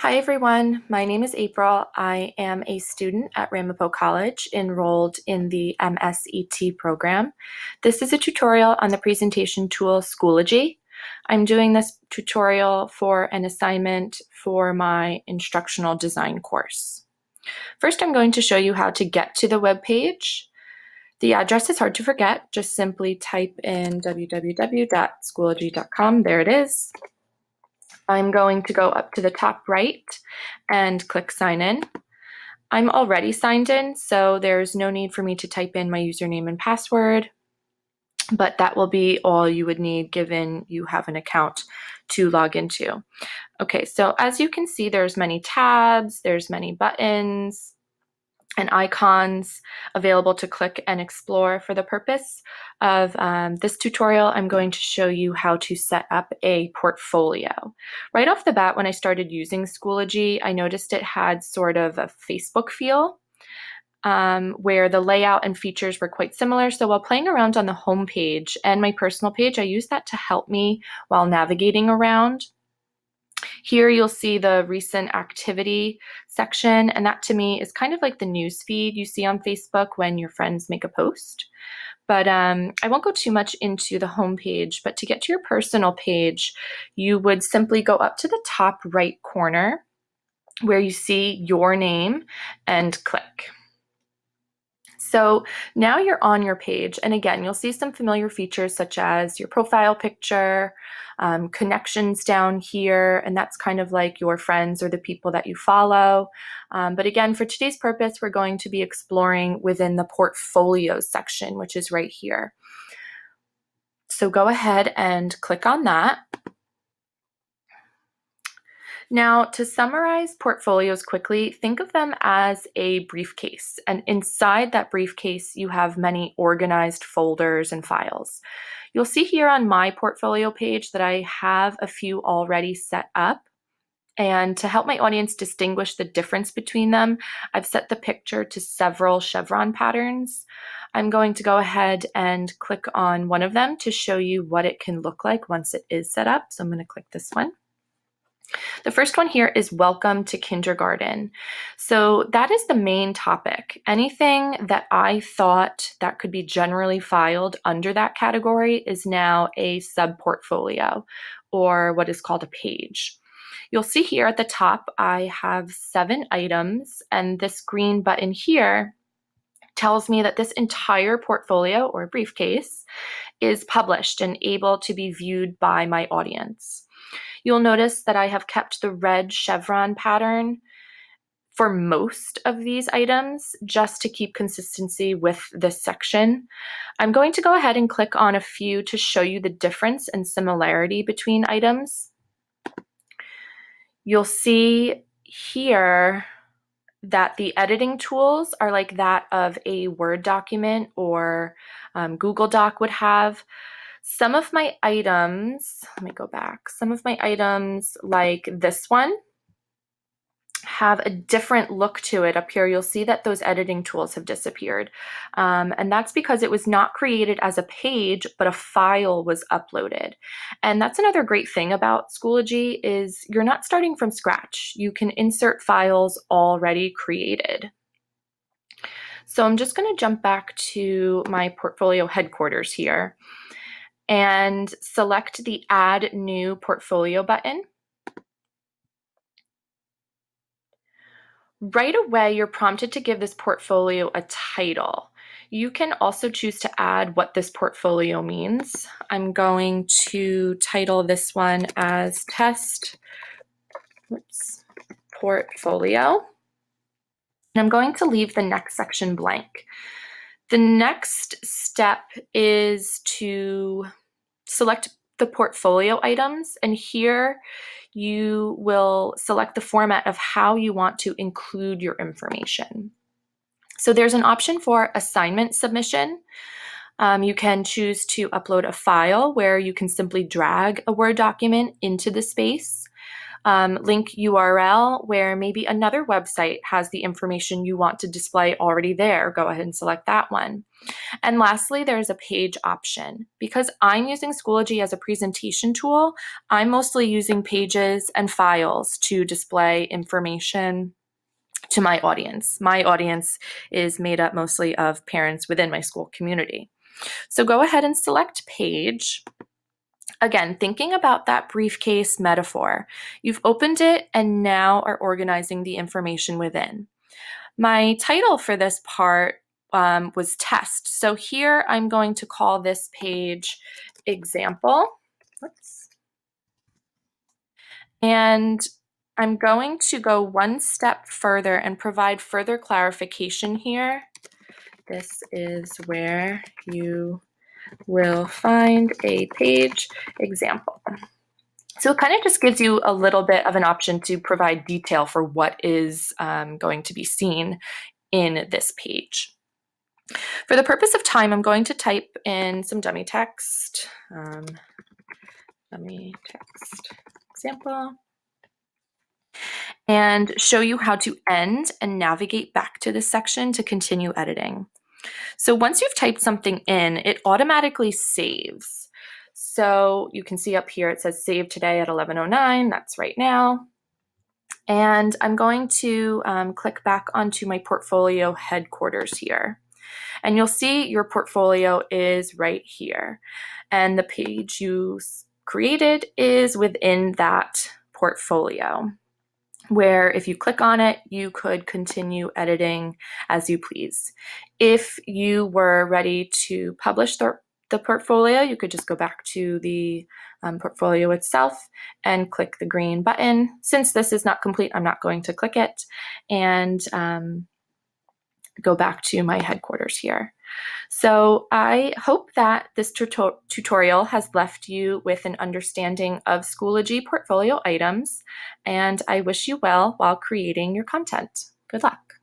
Hi everyone, my name is April. I am a student at Ramapo College enrolled in the MSET program. This is a tutorial on the presentation tool Schoology. I'm doing this tutorial for an assignment for my instructional design course. First, I'm going to show you how to get to the web page. The address is hard to forget. Just simply type in www.schoology.com. There it is. I'm going to go up to the top right and click sign in. I'm already signed in, so there's no need for me to type in my username and password, but that will be all you would need given you have an account to log into. Okay, so as you can see, there's many tabs, there's many buttons and icons available to click and explore. For the purpose of this tutorial, I'm going to show you how to set up a portfolio. Right off the bat, when I started using Schoology, I noticed it had sort of a Facebook feel where the layout and features were quite similar. So while playing around on the home page and my personal page, I used that to help me while navigating around. Here you'll see the recent activity section, and that to me is kind of like the news feed you see on Facebook when your friends make a post. But I won't go too much into the home page, but to get to your personal page, you would simply go up to the top right corner where you see your name and click. So now you're on your page, and again, you'll see some familiar features such as your profile picture, connections down here, and that's kind of like your friends or the people that you follow. But again, for today's purpose, we're going to be exploring within the portfolio section, which is right here. So go ahead and click on that. Now, to summarize portfolios quickly, think of them as a briefcase. And inside that briefcase, you have many organized folders and files. You'll see here on my portfolio page that I have a few already set up. And to help my audience distinguish the difference between them, I've set the picture to several chevron patterns. I'm going to go ahead and click on one of them to show you what it can look like once it is set up. So I'm going to click this one. The first one here is Welcome to Kindergarten. So that is the main topic. Anything that I thought that could be generally filed under that category is now a sub-portfolio, or what is called a page. You'll see here at the top, I have 7 items, and this green button here tells me that this entire portfolio or briefcase is published and able to be viewed by my audience. You'll notice that I have kept the red chevron pattern for most of these items just to keep consistency with this section. I'm going to go ahead and click on a few to show you the difference and similarity between items. You'll see here that the editing tools are like that of a Word document or Google Doc would have. Some of my items, let me go back. Some of my items like this one have a different look to it. Up here, you'll see that those editing tools have disappeared. And that's because it was not created as a page, but a file was uploaded. And that's another great thing about Schoology is you're not starting from scratch. You can insert files already created. So I'm just going to jump back to my portfolio headquarters here and select the Add New Portfolio button. Right away, you're prompted to give this portfolio a title. You can also choose to add what this portfolio means. I'm going to title this one as Test Portfolio. And I'm going to leave the next section blank. The next step is to select the portfolio items, and here you will select the format of how you want to include your information. So there's an option for assignment submission. You can choose to upload a file where you can simply drag a Word document into the space. link URL where maybe another website has the information you want to display already there. Go ahead and select that one. And lastly, there's a page option. Because I'm using Schoology as a presentation tool, I'm mostly using pages and files to display information to my audience. My audience is made up mostly of parents within my school community. So go ahead and select page. Again, thinking about that briefcase metaphor, you've opened it and now are organizing the information within. My title for this part was test. So here I'm going to call this page example. Oops. And I'm going to go one step further and provide further clarification here. This is where you will find a page example. So it kind of just gives you a little bit of an option to provide detail for what is going to be seen in this page. For the purpose of time, I'm going to type in some dummy text. Dummy text example. And show you how to end and navigate back to this section to continue editing. So once you've typed something in, it automatically saves. So you can see up here it says save today at 11:09. That's right now. And I'm going to click back onto my portfolio headquarters here. And you'll see your portfolio is right here. And the page you created is within that portfolio, where if you click on it, you could continue editing as you please. If you were ready to publish the portfolio, you could just go back to the portfolio itself and click the green button. Since this is not complete, I'm not going to click it, and go back to my headquarters here. So I hope that this tutorial has left you with an understanding of Schoology portfolio items, and I wish you well while creating your content. Good luck.